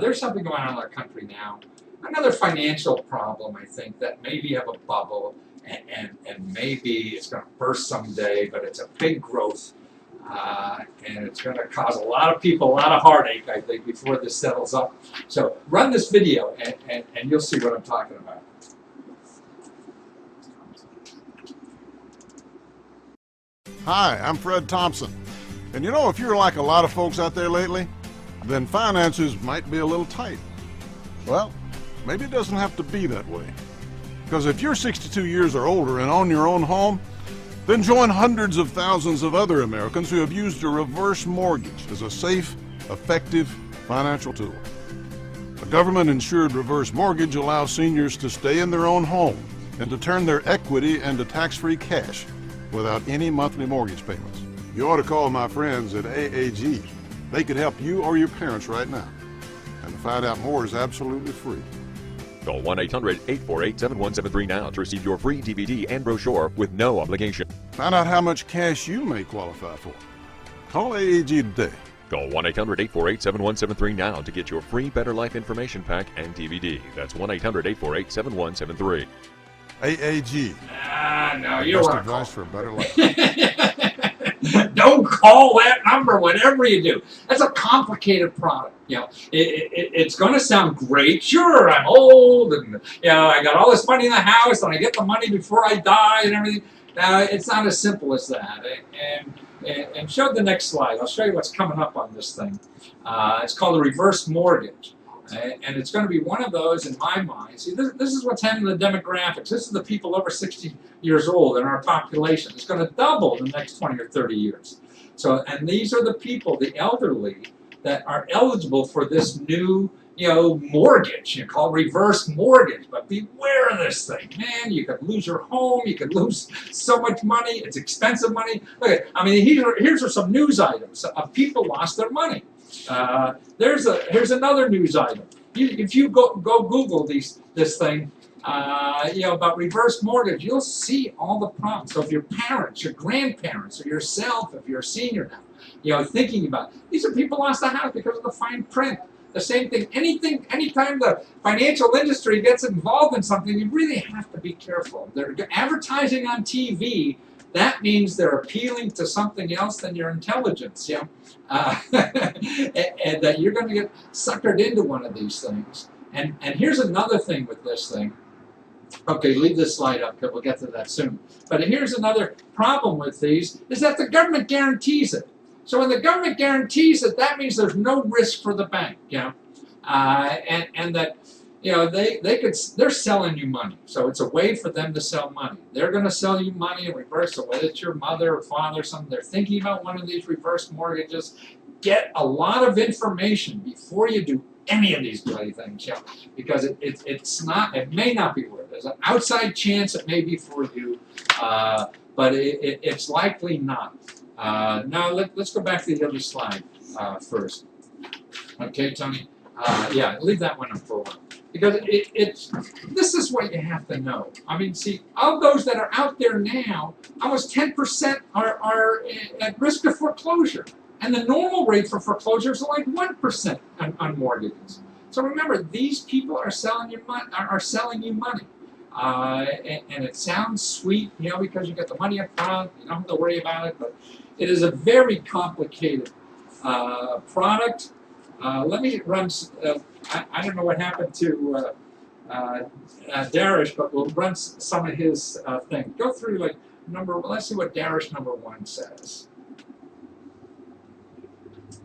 There's something going on in our country now. Another financial problem, I think, that maybe have a bubble and maybe it's going to burst someday, but it's a big growth. And it's going to cause a lot of people a lot of heartache, I think, before this settles up. So run this video and you'll see what I'm talking about. Hi, I'm Fred Thompson. And you know, if you're like a lot of folks out there lately, then finances might be a little tight. Well, maybe it doesn't have to be that way. Because if you're 62 years or older and own your own home, then join hundreds of thousands of other Americans who have used a reverse mortgage as a safe, effective financial tool. A government-insured reverse mortgage allows seniors to stay in their own home and to turn their equity into tax-free cash without any monthly mortgage payments. You ought to call my friends at AAG. They could help you or your parents right now. And to find out more is absolutely free. Call 1-800-848-7173 now to receive your free DVD and brochure with no obligation. Find out how much cash you may qualify for. Call AAG today. Call 1-800-848-7173 now to get your free Better Life information pack and DVD. That's 1-800-848-7173. AAG. No, you Best want to advice for a better life. Don't call that number, whatever you do. That's a complicated product. You know, it's going to sound great. Sure, I'm old, and I got all this money in the house, and I get the money before I die, and everything. Now, it's not as simple as that. And show the next slide. I'll show you what's coming up on this thing. It's called a reverse mortgage. And it's going to be one of those, in my mind. See, this is what's happening in the demographics. This is the people over 60 years old in our population. It's going to double in the next 20 or 30 years. So, and these are the people, the elderly, that are eligible for this new, mortgage. Called reverse mortgage. But beware of this thing, man. You could lose your home. You could lose so much money. It's expensive money. Look, here's some news items of people lost their money. Here's another news item. If you go Google this thing, about reverse mortgage, you'll see all the problems. So if your parents, your grandparents, or yourself, if you're a senior now, thinking about it, these are people lost the house because of the fine print. The same thing. Anytime the financial industry gets involved in something, you really have to be careful. They're advertising on TV. That means they're appealing to something else than your intelligence, and that you're going to get suckered into one of these things. And here's another thing with this thing. Okay, leave this slide up because we'll get to that soon. But here's another problem with these, is that the government guarantees it. So when the government guarantees it, that means there's no risk for the bank, and that they're selling you money. So it's a way for them to sell money. They're going to sell you money in reverse. So whether it's your mother or father or something, they're thinking about one of these reverse mortgages. Get a lot of information before you do any of these bloody things, because it may not be worth it. There's an outside chance it may be for you, but it's likely not. Now let's go back to the other slide first. Okay, Tony? Leave that one up for a while. Because this is what you have to know. See, of those that are out there now, almost 10% are at risk of foreclosure. And the normal rate for foreclosure is like 1% on mortgages. So remember, these people are selling you money. And it sounds sweet, because you get the money up front, you don't have to worry about it. But it is a very complicated product. Let me run. I don't know what happened to Darish, but we'll run some of his thing. Go through let's see what Darish number 1 says.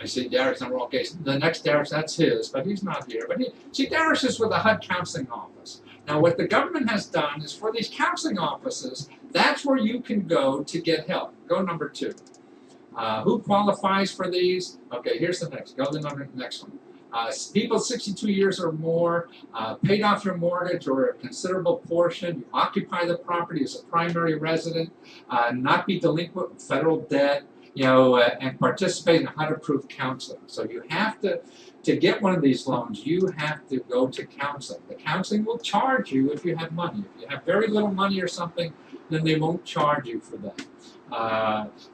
I see Darish number 1. Okay, so the next Darish, that's his, but he's not here. But Darish is with the HUD counseling office. Now, what the government has done is for these counseling offices, that's where you can go to get help. Go number 2. Who qualifies for these? Okay, here's the next. Go to the next one. People 62 years or more, paid off your mortgage or a considerable portion, you occupy the property as a primary resident, not be delinquent with federal debt, and participate in HUD-approved counseling. So you have to get one of these loans, you have to go to counseling. The counseling will charge you if you have money. If you have very little money or something, then they won't charge you for that.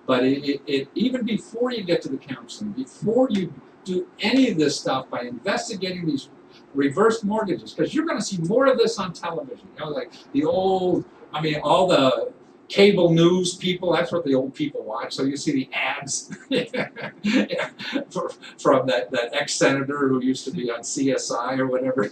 But even before you get to the counseling, before you do any of this stuff by investigating these reverse mortgages, because you're going to see more of this on television. You know, like the old, I mean, all the cable news people, that's what the old people watch. So you see the ads from that ex-senator who used to be on CSI or whatever,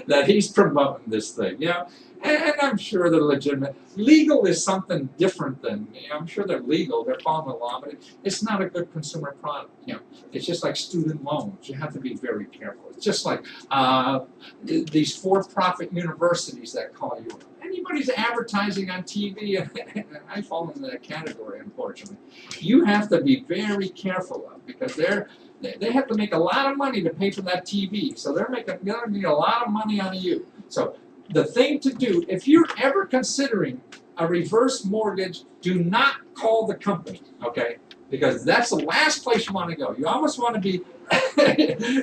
that he's promoting this thing, you know. And I'm sure they're legitimate. Legal is something different than, you know, I'm sure they're legal, they're following the law, but it's not a good consumer product. You know, it's just like student loans. You have to be very careful. It's just like these for-profit universities that call you. Anybody's advertising on TV, and I fall into that category, unfortunately. You have to be very careful of, because they have to make a lot of money to pay for that TV. So they're making a lot of money out of you. So the thing to do, if you're ever considering a reverse mortgage, do not call the company, okay? Because that's the last place you want to go. You almost want to be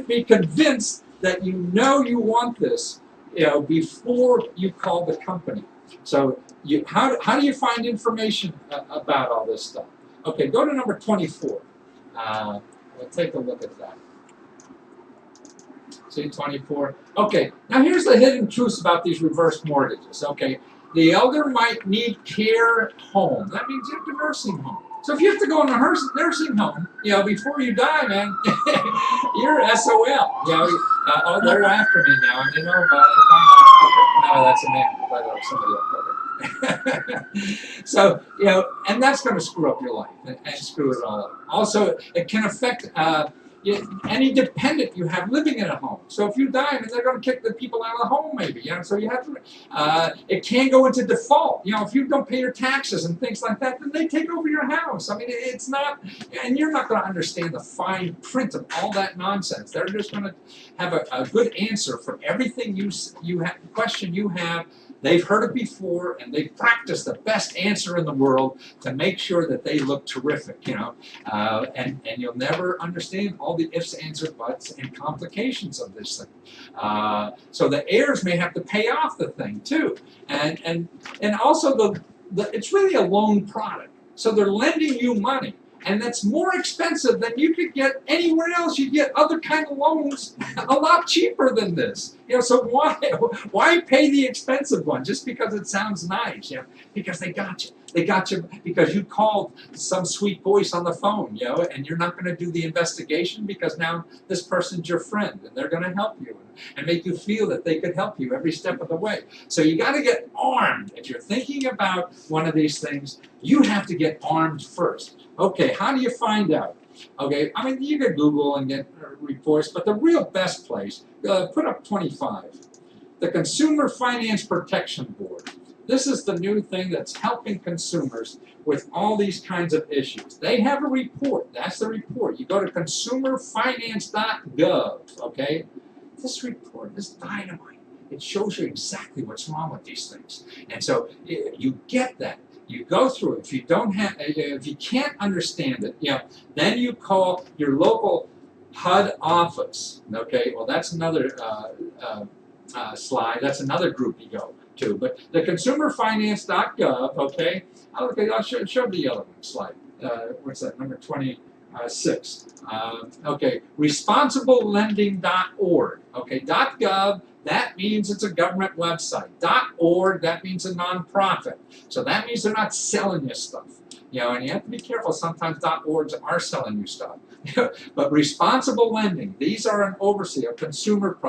be convinced that you know you want this, you know, before you call the company. So how do you find information about all this stuff? Okay, go to number 24. We'll take a look at that. See, 24. Okay, now here's the hidden truths about these reverse mortgages. Okay, the elder might need care home. That means you have to nursing home. So if you have to go in a nursing home, you know, before you die, man, you're SOL. You know, oh, they're after me now, and they know about it. Okay. No, that's a man, but somebody else. So, you know, and that's going to screw up your life and screw it all up. Also, it can affect any dependent you have living in a home. So if you die, I mean, they're going to kick the people out of the home, maybe. You know, so you have to. It can go into default. You know, if you don't pay your taxes and things like that, then they take over your house. I mean, it's not, and you're not going to understand the fine print of all that nonsense. They're just going to have a good answer for everything you have, question you have. They've heard it before, and they've practiced the best answer in the world to make sure that they look terrific, you know. And you'll never understand all the ifs, ands, or buts and complications of this thing. So the heirs may have to pay off the thing too, and also it's really a loan product. So they're lending you money. And that's more expensive than you could get anywhere else. You get other kind of loans a lot cheaper than this. You know, so why pay the expensive one just because it sounds nice? You know, because they got you. They got you because you called some sweet voice on the phone, you know, and you're not going to do the investigation because now this person's your friend and they're going to help you and make you feel that they could help you every step of the way. So you got to get armed. If you're thinking about one of these things, you have to get armed first. Okay, how do you find out? Okay, I mean, you can Google and get reports, but the real best place, put up 25, the Consumer Finance Protection Board. This is the new thing that's helping consumers with all these kinds of issues. They have a report. That's the report. You go to consumerfinance.gov, okay? This report is dynamite. It shows you exactly what's wrong with these things. And so you get that. You go through it. If you don't have, if you can't understand it, you know, then you call your local HUD office. Okay, well that's another slide. That's another group you go to. But the consumerfinance.gov. Okay, I'll show the other one slide. What's that? Number 26. Okay, responsiblelending.org. Okay, .gov. That means it's a government website. .org, that means a nonprofit. So that means they're not selling you stuff. You know, and you have to be careful. Sometimes .orgs are selling you stuff. But responsible lending, these are an overseer, a consumer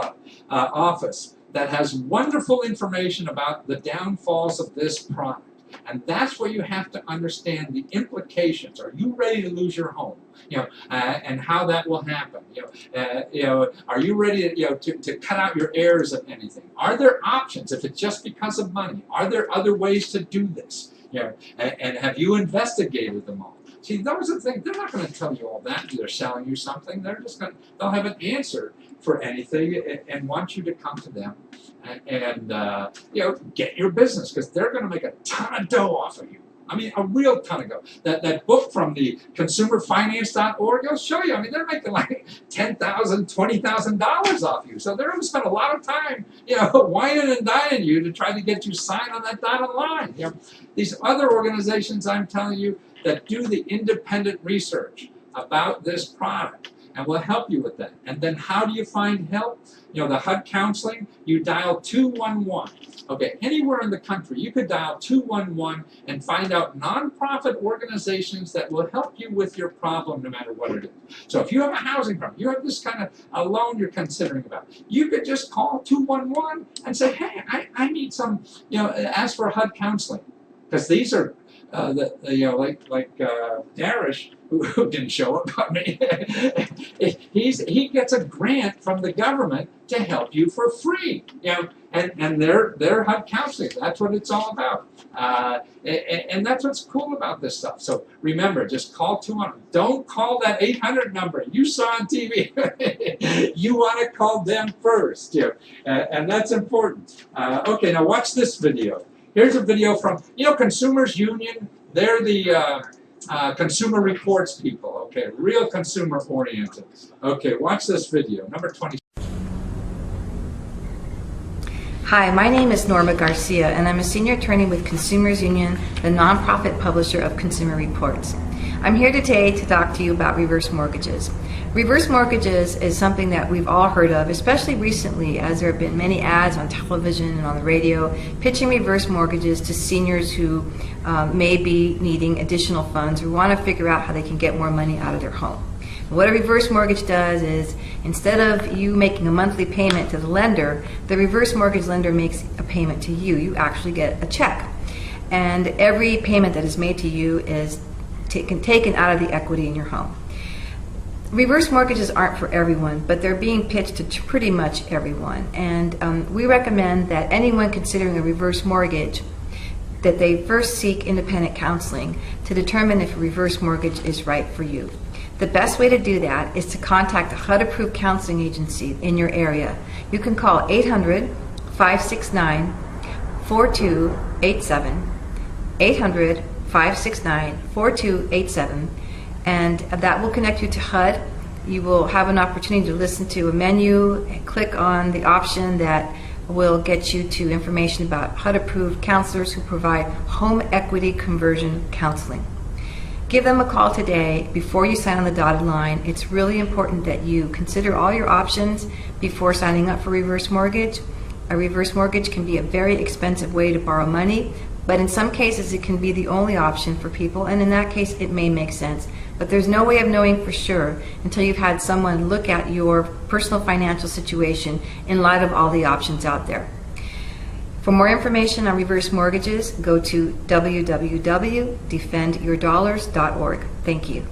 office that has wonderful information about the downfalls of this product. And that's where you have to understand the implications. Are you ready to lose your home? You know, and how that will happen. You know, are you ready to cut out your heirs of anything? Are there options if it's just because of money? Are there other ways to do this? You know, and have you investigated them all? See, those are the things. They're not going to tell you all that. They're selling you something. They're just going. They'll have an answer for anything and want you to come to them and you know, get your business because they're going to make a ton of dough off of you. I mean, a real ton of dough. That book from the consumerfinance.org, it'll show you. I mean, they're making like $10,000, $20,000 off you. So they're going to spend a lot of time, you know, whining and dining you to try to get you signed on that dotted line. You know, these other organizations, I'm telling you, that do the independent research. about this product, and we'll help you with that. And then how do you find help? You know, the HUD counseling, you dial 211. Okay, anywhere in the country, you could dial 211 and find out nonprofit organizations that will help you with your problem no matter what it is. So if you have a housing problem, you have this kind of a loan you're considering about, you could just call 211 and say, hey, I need some, you know, ask for HUD counseling. Because these are, you know, like Darish, who didn't show up, I mean, he gets a grant from the government to help you for free, you know, and they're HUD counseling. That's what it's all about, and that's what's cool about this stuff. So remember, just call 200. Don't call that 800 number you saw on TV. You want to call them first, you know, and that's important. Okay, now watch this video. Here's a video from, you know, Consumers Union. They're the Consumer Reports people, okay, real consumer oriented. Okay, watch this video, number 20. Hi, my name is Norma Garcia, and I'm a senior attorney with Consumers Union, the nonprofit publisher of Consumer Reports. I'm here today to talk to you about reverse mortgages. Reverse mortgages is something that we've all heard of, especially recently, as there have been many ads on television and on the radio pitching reverse mortgages to seniors who may be needing additional funds or want to figure out how they can get more money out of their home. What a reverse mortgage does is, instead of you making a monthly payment to the lender, the reverse mortgage lender makes a payment to you. You actually get a check. And every payment that is made to you is taken out of the equity in your home. Reverse mortgages aren't for everyone, but they're being pitched to pretty much everyone. And we recommend that anyone considering a reverse mortgage, that they first seek independent counseling to determine if a reverse mortgage is right for you. The best way to do that is to contact a HUD-approved counseling agency in your area. You can call 800-569-4287, 800-569-4287, and that will connect you to HUD. You will have an opportunity to listen to a menu and click on the option that will get you to information about HUD-approved counselors who provide home equity conversion counseling. Give them a call today before you sign on the dotted line. It's really important that you consider all your options before signing up for a reverse mortgage. A reverse mortgage can be a very expensive way to borrow money, but in some cases it can be the only option for people, and in that case it may make sense. But there's no way of knowing for sure until you've had someone look at your personal financial situation in light of all the options out there. For more information on reverse mortgages, go to www.defendyourdollars.org. Thank you.